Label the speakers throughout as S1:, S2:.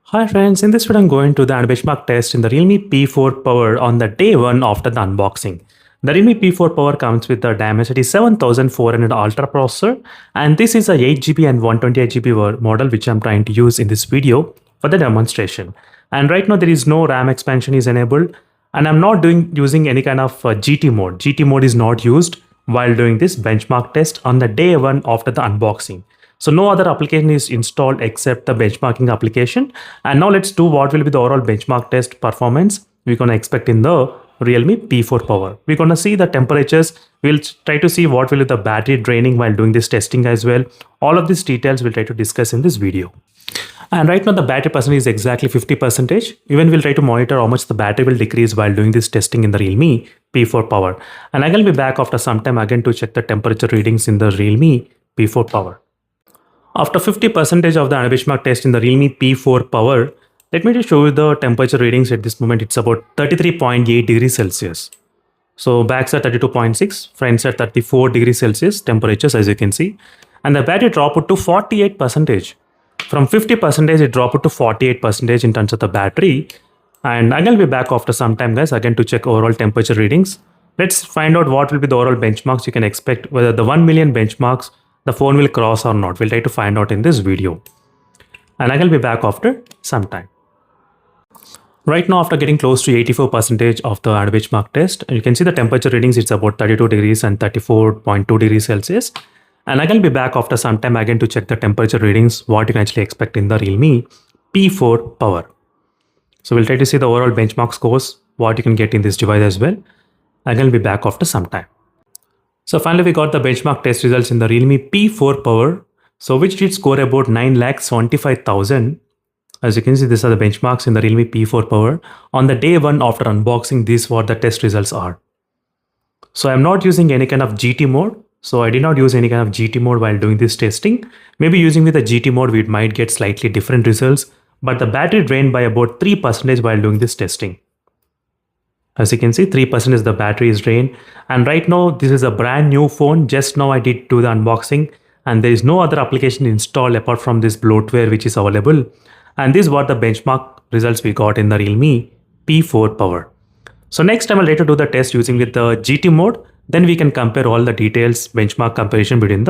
S1: Hi friends, in this video I'm going to the benchmark test in the Realme P4 Power on the day 1 after the unboxing. The Realme P4 Power comes with the Dimensity 7400 Ultra processor, and this is a 8GB and 128GB model which I'm trying to use in this video for the demonstration. And right now there is no RAM expansion is enabled, and I'm not using any kind of GT mode. GT mode is not used while doing this benchmark test on the day 1 after the unboxing. So no other application is installed except the benchmarking application. And now let's do what will be the overall benchmark test performance we're going to expect in the Realme P4 Power. We're going to see the temperatures. We'll try to see what will be the battery draining while doing this testing as well. All of these details we'll try to discuss in this video. And right now the battery percentage is exactly 50%. Even we'll try to monitor how much the battery will decrease while doing this testing in the Realme P4 Power. And I'm going to be back after some time again to check the temperature readings in the Realme P4 Power. After 50% of the benchmark test in the Realme P4 Power, let me just show you the temperature readings at this moment. It's about 33.8 degrees Celsius. So backs are 32.6, fronts are 34 degrees Celsius temperatures as you can see. And the battery dropped to 48%. From 50% it dropped to 48% in terms of the battery. And I'm going to be back after some time guys again to check overall temperature readings. Let's find out what will be the overall benchmarks you can expect, whether the 1 million benchmarks the phone will cross or not. We'll try to find out in this video. And I will be back after some time. Right now, after getting close to 84% of the benchmark test, you can see the temperature readings, it's about 32 degrees and 34.2 degrees Celsius. And I will be back after some time again to check the temperature readings, what you can actually expect in the Realme P4 Power. So we'll try to see the overall benchmark scores, what you can get in this device as well. I will be back after some time. So finally, we got the benchmark test results in the Realme P4 Power, so which did score about 9,75,000. As you can see, these are the benchmarks in the Realme P4 Power. On the day 1 after unboxing, these what the test results are. So I'm not using any kind of GT mode. So I did not use any kind of GT mode while doing this testing. Maybe using with a GT mode, we might get slightly different results, but the battery drained by about 3% while doing this testing. As you can see, 3% is the battery is drained. And right now, this is a brand new phone. Just now I did do the unboxing and there is no other application installed apart from this bloatware which is available. And this is what the benchmark results we got in the Realme P4 Power. So next time I'll try to do the test using with the GT mode. Then we can compare all the details, benchmark comparison between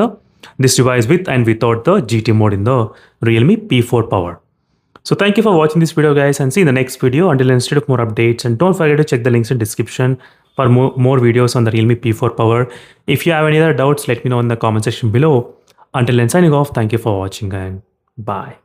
S1: this device with and without the GT mode in the Realme P4 Power. So thank you for watching this video guys, and see you in the next video. Until then, stay tuned for more updates, and don't forget to check the links in the description for more videos on the Realme P4 Power. If you have any other doubts, let me know in the comment section below. Until then, signing off. Thank you for watching and bye.